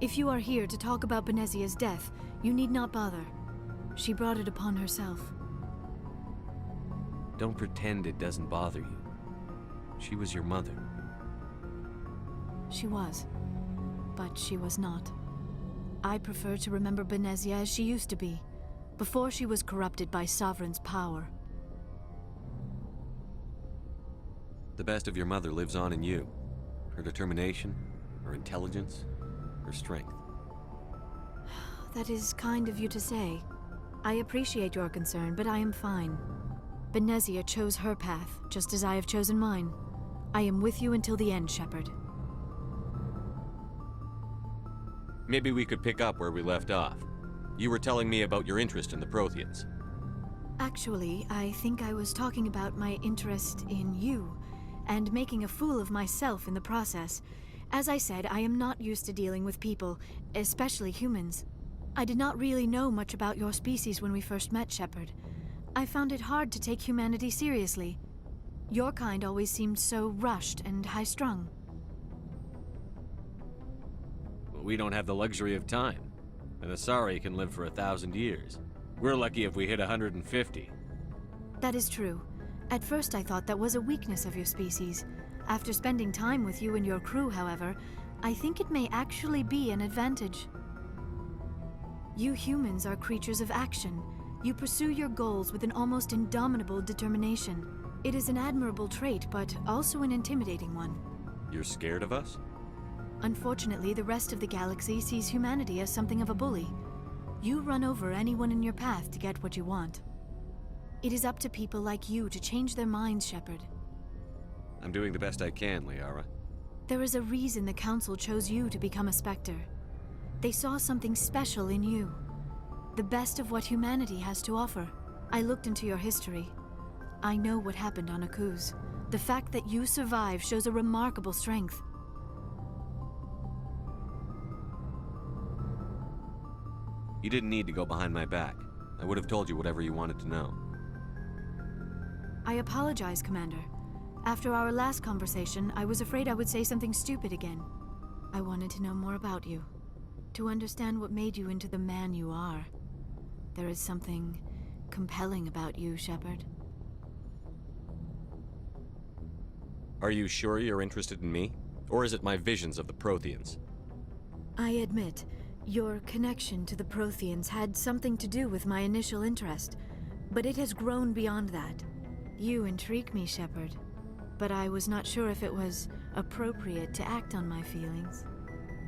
If you are here to talk about Benezia's death, you need not bother. She brought it upon herself. Don't pretend it doesn't bother you. She was your mother. She was. But she was not. I prefer to remember Benezia as she used to be, before she was corrupted by Sovereign's power. The best of your mother lives on in you. Her determination, her intelligence, her strength. That is kind of you to say. I appreciate your concern, but I am fine. Benezia chose her path, just as I have chosen mine. I am with you until the end, Shepard. Maybe we could pick up where we left off. You were telling me about your interest in the Protheans. Actually, I think I was talking about my interest in you, and making a fool of myself in the process. As I said, I am not used to dealing with people, especially humans. I did not really know much about your species when we first met, Shepard. I found it hard to take humanity seriously. Your kind always seemed so rushed and high-strung. We don't have the luxury of time. An Asari can live for 1,000 years. We're lucky if we hit 150. That is true. At first I thought that was a weakness of your species. After spending time with you and your crew, however, I think it may actually be an advantage. You humans are creatures of action. You pursue your goals with an almost indomitable determination. It is an admirable trait, but also an intimidating one. You're scared of us? Unfortunately, the rest of the galaxy sees humanity as something of a bully. You run over anyone in your path to get what you want. It is up to people like you to change their minds, Shepard. I'm doing the best I can, Liara. There is a reason the Council chose you to become a Spectre. They saw something special in you. The best of what humanity has to offer. I looked into your history. I know what happened on Akuz. The fact that you survived shows a remarkable strength. You didn't need to go behind my back. I would have told you whatever you wanted to know. I apologize, Commander. After our last conversation, I was afraid I would say something stupid again. I wanted to know more about you. To understand what made you into the man you are. There is something compelling about you, Shepard. Are you sure you're interested in me? Or is it my visions of the Protheans? I admit, your connection to the Protheans had something to do with my initial interest, but it has grown beyond that. You intrigue me, Shepard, but I was not sure if it was appropriate to act on my feelings.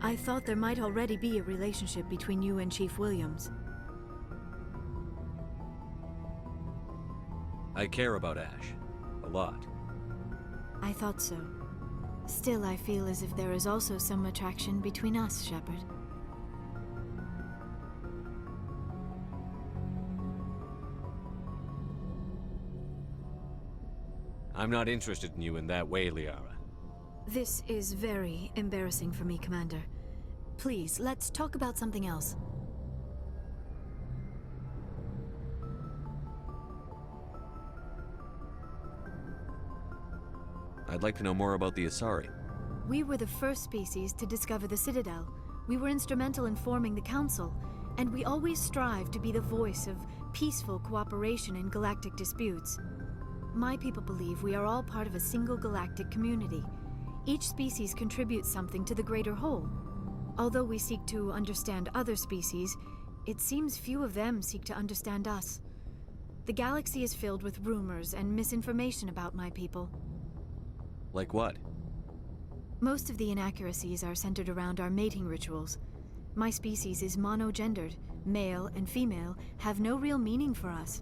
I thought there might already be a relationship between you and Chief Williams. I care about Ash. A lot. I thought so. Still, I feel as if there is also some attraction between us, Shepard. I'm not interested in you in that way, Liara. This is very embarrassing for me, Commander. Please, let's talk about something else. I'd like to know more about the Asari. We were the first species to discover the Citadel. We were instrumental in forming the Council, and we always strive to be the voice of peaceful cooperation in galactic disputes. My people believe we are all part of a single galactic community. Each species contributes something to the greater whole. Although we seek to understand other species, it seems few of them seek to understand us. The galaxy is filled with rumors and misinformation about my people. Like what? Most of the inaccuracies are centered around our mating rituals. My species is monogendered. Male and female have no real meaning for us.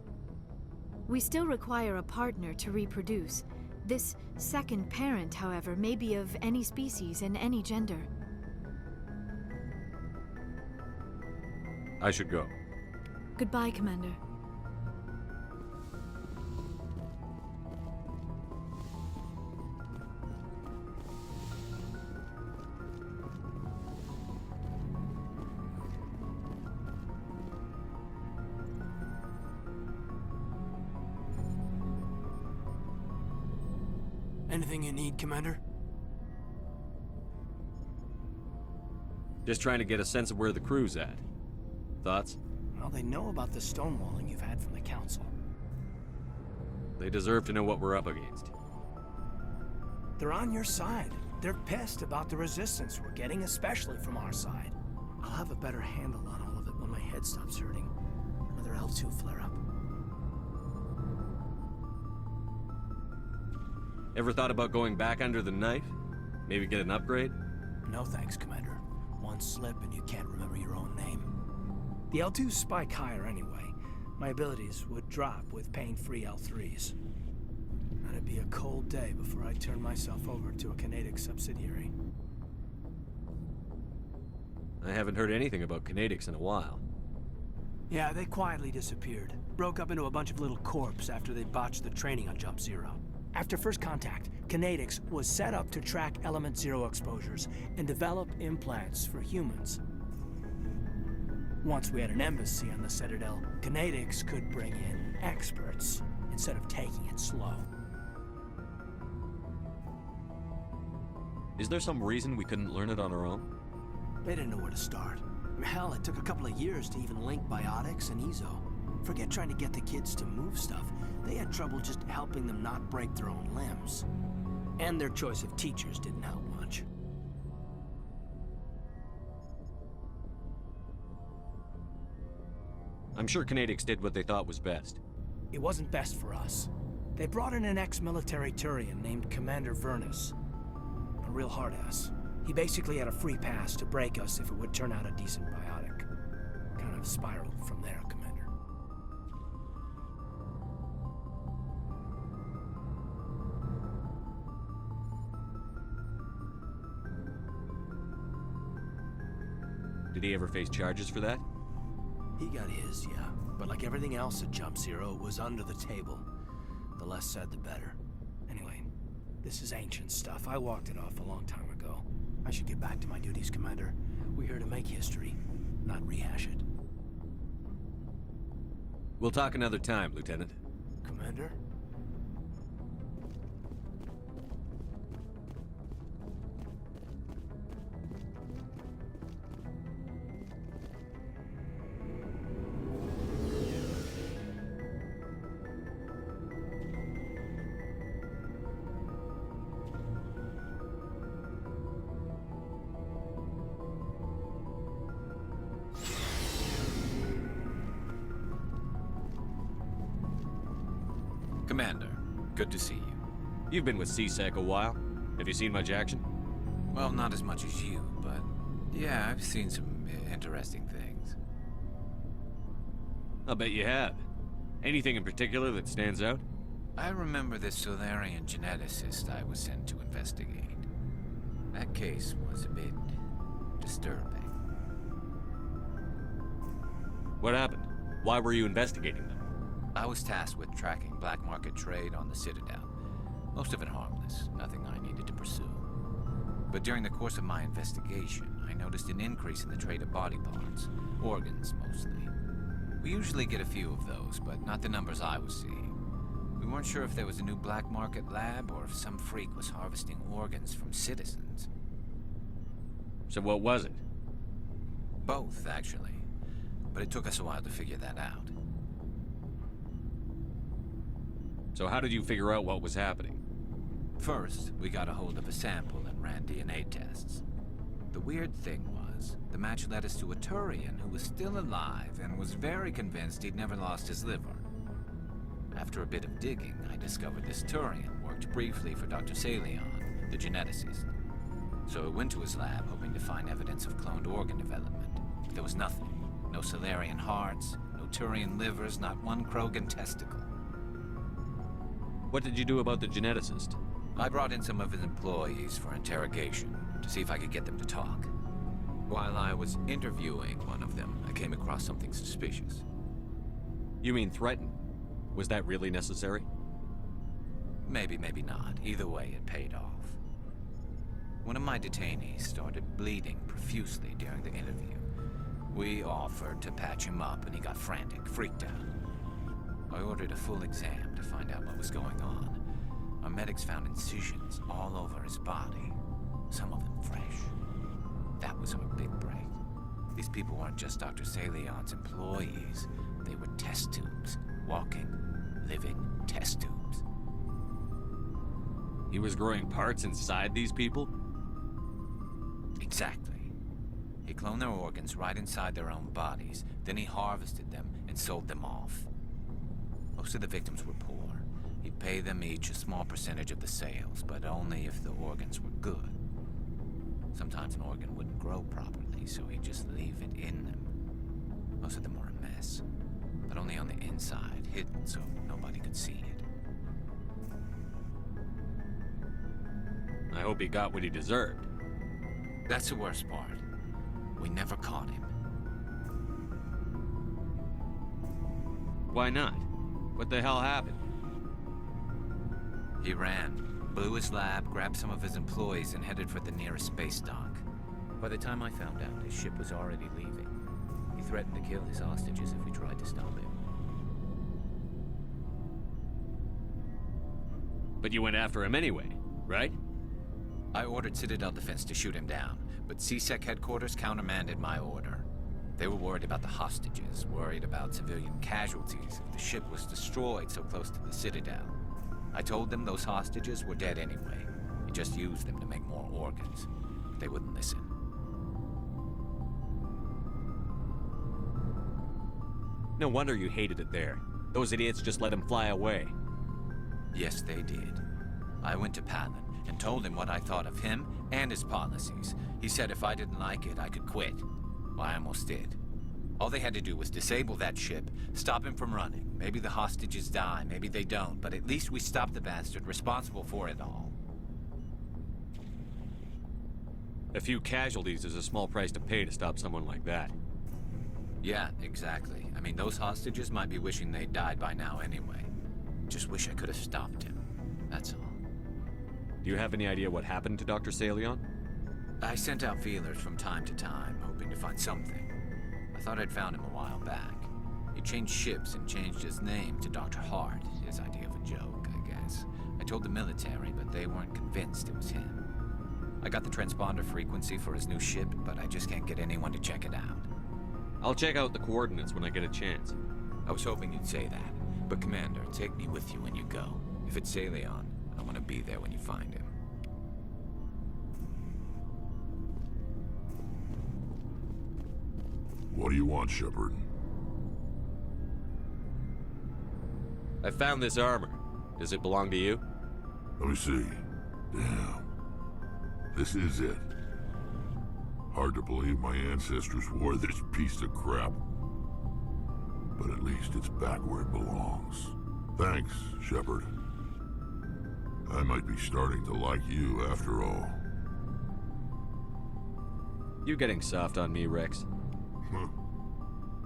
We still require a partner to reproduce. This second parent, however, may be of any species and any gender. I should go. Goodbye, Commander. Anything you need, Commander? Just trying to get a sense of where the crew's at. Thoughts? Well, they know about the stonewalling you've had from the Council. They deserve to know what we're up against. They're on your side. They're pissed about the resistance we're getting, especially from our side. I'll have a better handle on all of it when my head stops hurting. Another L2 flare-up. Ever thought about going back under the knife? Maybe get an upgrade? No thanks, Commander. One slip and you can't remember your own name. The L2s spike higher anyway. My abilities would drop with pain-free L3s. And it'd be a cold day before I turn myself over to a Canadic subsidiary. I haven't heard anything about Canadics in a while. Yeah, they quietly disappeared. Broke up into a bunch of little corps after they botched the training on Jump Zero. After first contact, Canadics was set up to track Element Zero exposures and develop implants for humans. Once we had an embassy on the Citadel, Canadics could bring in experts instead of taking it slow. Is there some reason we couldn't learn it on our own? They didn't know where to start. Hell, it took a couple of years to even link biotics and Ezo. Forget trying to get the kids to move stuff. They had trouble just helping them not break their own limbs. And their choice of teachers didn't help much. I'm sure Canadics did what they thought was best. It wasn't best for us. They brought in an ex-military Turian named Commander Vernus. A real hard-ass. He basically had a free pass to break us if it would turn out a decent biotic. Kind of spiraled from there, Commander. Did he ever face charges for that? He got his, yeah. But like everything else at Jump Zero, it was under the table. The less said, the better. Anyway, this is ancient stuff. I walked it off a long time ago. I should get back to my duties, Commander. We're here to make history, not rehash it. We'll talk another time, Lieutenant. Commander? Commander, good to see you. You've been with CSEC a while. Have you seen much action? Well, not as much as you, but yeah, I've seen some interesting things. I'll bet you have. Anything in particular that stands out? I remember this Solarian geneticist I was sent to investigate. That case was a bit disturbing. What happened? Why were you investigating them? I was tasked with tracking black market trade on the Citadel. Most of it harmless, nothing I needed to pursue. But during the course of my investigation, I noticed an increase in the trade of body parts, organs mostly. We usually get a few of those, but not the numbers I was seeing. We weren't sure if there was a new black market lab or if some freak was harvesting organs from citizens. So what was it? Both, actually. But it took us a while to figure that out. So how did you figure out what was happening? First, we got a hold of a sample and ran DNA tests. The weird thing was, the match led us to a Turian who was still alive and was very convinced he'd never lost his liver. After a bit of digging, I discovered this Turian worked briefly for Dr. Salion, the geneticist. So I went to his lab hoping to find evidence of cloned organ development. But there was nothing. No Solarian hearts, no Turian livers, not one Krogan testicle. What did you do about the geneticist? I brought in some of his employees for interrogation, to see if I could get them to talk. While I was interviewing one of them, I came across something suspicious. You mean threaten? Was that really necessary? Maybe, maybe not. Either way, it paid off. One of my detainees started bleeding profusely during the interview. We offered to patch him up, and he got frantic, freaked out. I ordered a full exam to find out what was going on. Our medics found incisions all over his body, some of them fresh. That was our big break. These people weren't just Dr. Salion's employees. They were test tubes. Walking, living test tubes. He was growing parts inside these people? Exactly. He cloned their organs right inside their own bodies. Then he harvested them and sold them off. Most of the victims were poor. He'd pay them each a small percentage of the sales, but only if the organs were good. Sometimes an organ wouldn't grow properly, so he'd just leave it in them. Most of them were a mess, but only on the inside, hidden so nobody could see it. I hope he got what he deserved. That's the worst part. We never caught him. Why not? What the hell happened? He ran, blew his lab, grabbed some of his employees, and headed for the nearest space dock. By the time I found out, his ship was already leaving. He threatened to kill his hostages if we tried to stop him. But you went after him anyway, right? I ordered Citadel Defense to shoot him down, but CSEC headquarters countermanded my order. They were worried about the hostages, worried about civilian casualties if the ship was destroyed so close to the Citadel. I told them those hostages were dead anyway. He just used them to make more organs. They wouldn't listen. No wonder you hated it there. Those idiots just let him fly away. Yes, they did. I went to Palin and told him what I thought of him and his policies. He said if I didn't like it, I could quit. Well, I almost did. All they had to do was disable that ship, stop him from running. Maybe the hostages die, maybe they don't, but at least we stopped the bastard responsible for it all. A few casualties is a small price to pay to stop someone like that. Yeah, exactly. I mean, those hostages might be wishing they'd died by now anyway. Just wish I could have stopped him. That's all. Do you have any idea what happened to Dr. Salion? I sent out feelers from time to time, hoping to find something. I thought I'd found him a while back. He changed ships and changed his name to Dr. Hart, his idea of a joke, I guess. I told the military, but they weren't convinced it was him. I got the transponder frequency for his new ship, but I just can't get anyone to check it out. I'll check out the coordinates when I get a chance. I was hoping you'd say that. But Commander, take me with you when you go. If it's Salion, I want to be there when you find him. What do you want, Shepard? I found this armor. Does it belong to you? Let me see. Damn. This is it. Hard to believe my ancestors wore this piece of crap. But at least it's back where it belongs. Thanks, Shepard. I might be starting to like you after all. You getting soft on me, Rex? Huh.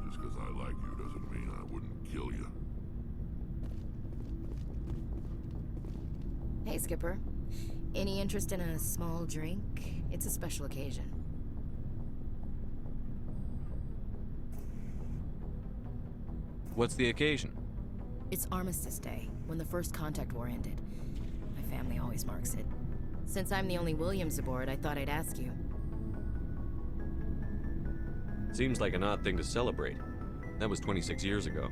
Just because I like you doesn't mean I wouldn't kill you. Hey, Skipper. Any interest in a small drink? It's a special occasion. What's the occasion? It's Armistice Day, when the First Contact War ended. My family always marks it. Since I'm the only Williams aboard, I thought I'd ask you. Seems like an odd thing to celebrate. That was 26 years ago.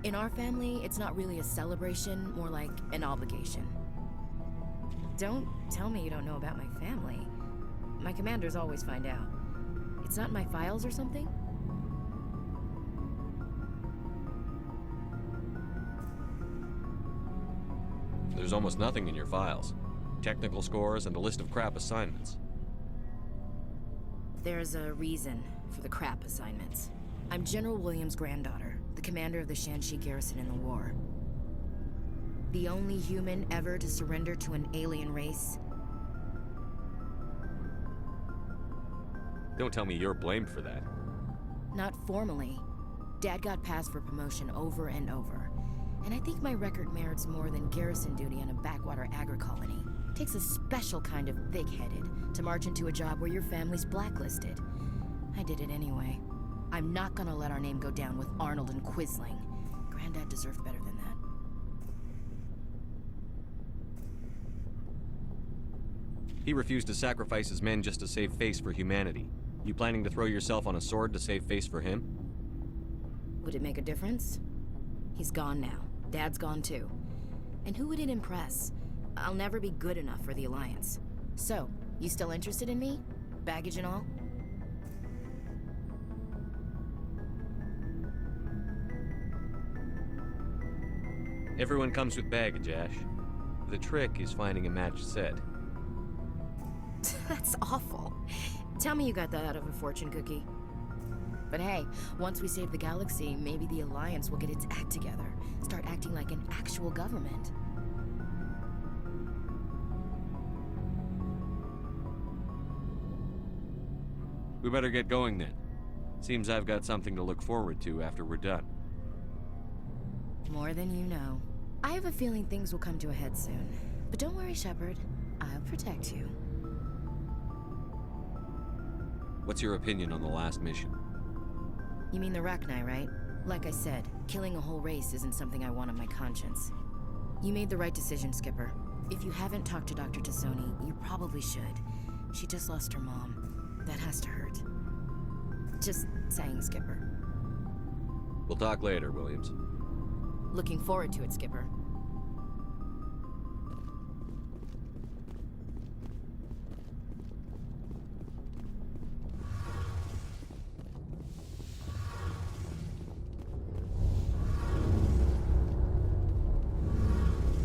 In our family, it's not really a celebration, more like an obligation. Don't tell me you don't know about my family. My commanders always find out. It's not in my files or something? There's almost nothing in your files. Technical scores and a list of crap assignments. There's a reason for the crap assignments. I'm General Williams' granddaughter, the commander of the Shanxi garrison in the war. The only human ever to surrender to an alien race. Don't tell me you're blamed for that. Not formally. Dad got passed for promotion over and over. And I think my record merits more than garrison duty in a backwater agri-colony. Takes a special kind of thick-headed to march into a job where your family's blacklisted. I did it anyway. I'm not gonna let our name go down with Arnold and Quisling. Granddad deserved better than that. He refused to sacrifice his men just to save face for humanity. You planning to throw yourself on a sword to save face for him? Would it make a difference? He's gone now. Dad's gone too. And who would it impress? I'll never be good enough for the Alliance. So, you still interested in me? Baggage and all? Everyone comes with baggage, Ash. The trick is finding a matched set. That's awful. Tell me you got that out of a fortune cookie. But hey, once we save the galaxy, maybe the Alliance will get its act together. Start acting like an actual government. We better get going then. Seems I've got something to look forward to after we're done. More than you know. I have a feeling things will come to a head soon. But don't worry, Shepard. I'll protect you. What's your opinion on the last mission? You mean the Rachni, right? Like I said, killing a whole race isn't something I want on my conscience. You made the right decision, Skipper. If you haven't talked to Dr. T'Soni, you probably should. She just lost her mom. That has to hurt. Just saying, Skipper. We'll talk later, Williams. Looking forward to it, Skipper.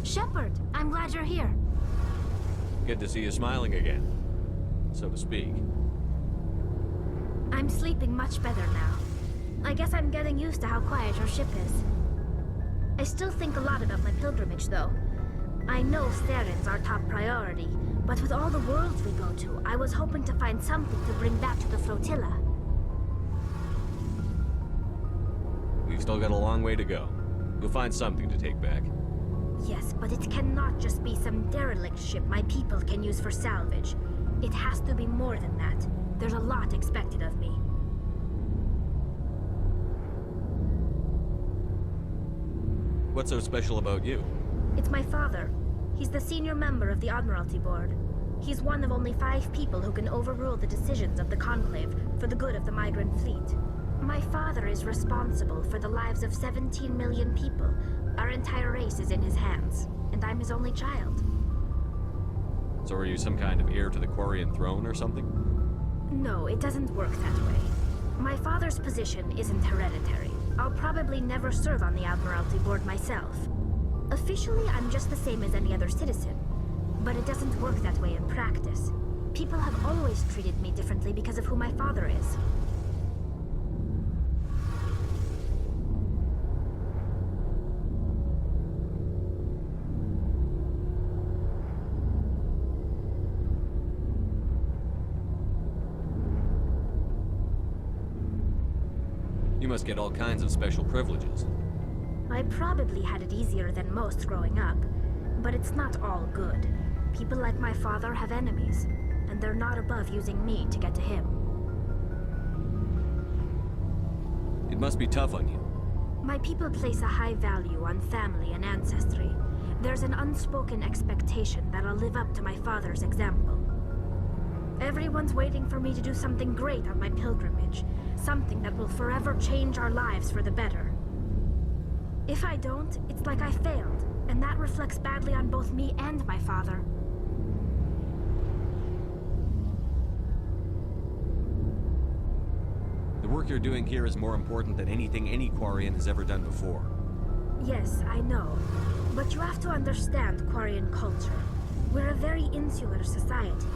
Shepard, I'm glad you're here. Good to see you smiling again, so to speak. I'm sleeping much better now. I guess I'm getting used to how quiet your ship is. I still think a lot about my pilgrimage, though. I know Saren's our top priority, but with all the worlds we go to, I was hoping to find something to bring back to the flotilla. We've still got a long way to go. You'll find something to take back. Yes, but it cannot just be some derelict ship my people can use for salvage. It has to be more than that. There's a lot expected of me. What's so special about you? It's my father. He's the senior member of the Admiralty Board. He's one of only 5 people who can overrule the decisions of the Conclave for the good of the migrant fleet. My father is responsible for the lives of 17 million people. Our entire race is in his hands, and I'm his only child. So are you some kind of heir to the Quarian throne or something? No, it doesn't work that way. My father's position isn't hereditary. I'll probably never serve on the Admiralty Board myself. Officially, I'm just the same as any other citizen. But it doesn't work that way in practice. People have always treated me differently because of who my father is. You must get all kinds of special privileges. I probably had it easier than most growing up, but it's not all good. People like my father have enemies, and they're not above using me to get to him. It must be tough on you. My people place a high value on family and ancestry. There's an unspoken expectation that I'll live up to my father's example. Everyone's waiting for me to do something great on my pilgrimage, something that will forever change our lives for the better. If I don't, it's like I failed, and that reflects badly on both me and my father. The work you're doing here is more important than anything any Quarian has ever done before. Yes, I know. But you have to understand Quarian culture. We're a very insular society.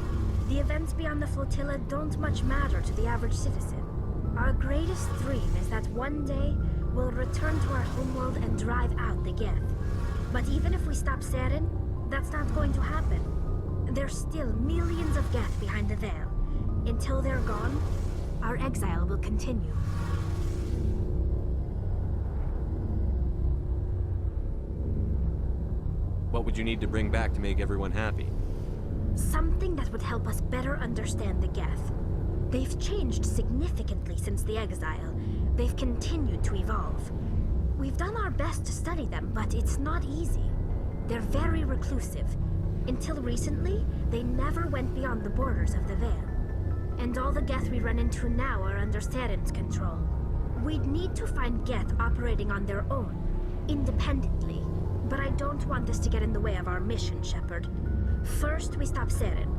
The events beyond the flotilla don't much matter to the average citizen. Our greatest dream is that one day we'll return to our homeworld and drive out the Geth. But even if we stop Saren, that's not going to happen. There's still millions of Geth behind the veil. Until they're gone, our exile will continue. What would you need to bring back to make everyone happy? Something that would help us better understand the Geth. They've changed significantly since the exile. They've continued to evolve. We've done our best to study them, but it's not easy. They're very reclusive. Until recently, they never went beyond the borders of the Veil. And all the Geth we run into now are under Saren's control. We'd need to find Geth operating on their own, independently. But I don't want this to get in the way of our mission, Shepard. First, we stop Saren.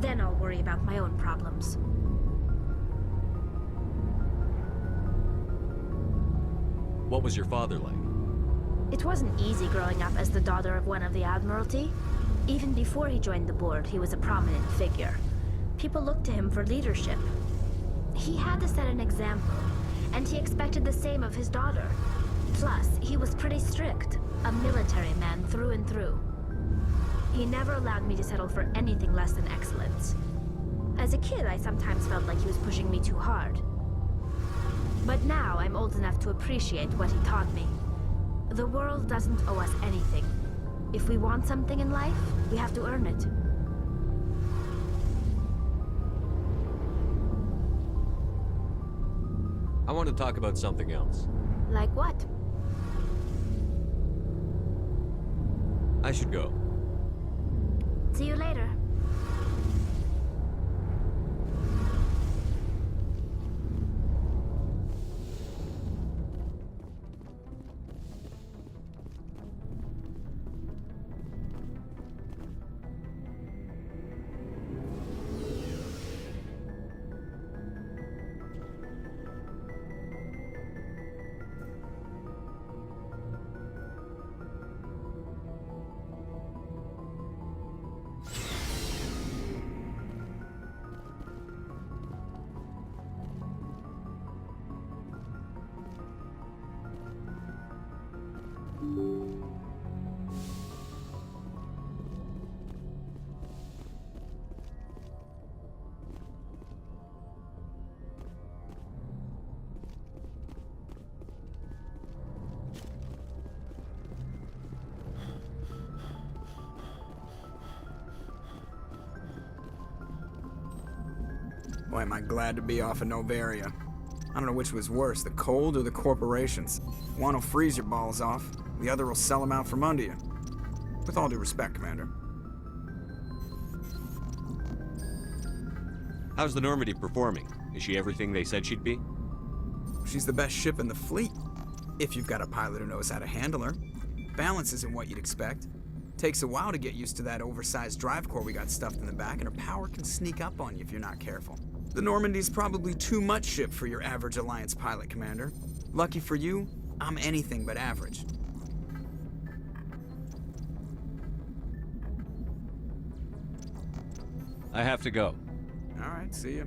Then I'll worry about my own problems. What was your father like? It wasn't easy growing up as the daughter of one of the Admiralty. Even before he joined the board, he was a prominent figure. People looked to him for leadership. He had to set an example, and he expected the same of his daughter. Plus, he was pretty strict, a military man through and through. He never allowed me to settle for anything less than excellence. As a kid, I sometimes felt like he was pushing me too hard. But now I'm old enough to appreciate what he taught me. The world doesn't owe us anything. If we want something in life, we have to earn it. I want to talk about something else. Like what? I should go. See you later. Boy, am I glad to be off of Novaria. I don't know which was worse, the cold or the corporations. One will freeze your balls off, the other will sell them out from under you. With all due respect, Commander. How's the Normandy performing? Is she everything they said she'd be? She's the best ship in the fleet, if you've got a pilot who knows how to handle her. Balance isn't what you'd expect. Takes a while to get used to that oversized drive core we got stuffed in the back, and her power can sneak up on you if you're not careful. The Normandy's probably too much ship for your average Alliance pilot, Commander. Lucky for you, I'm anything but average. I have to go. All right, see ya.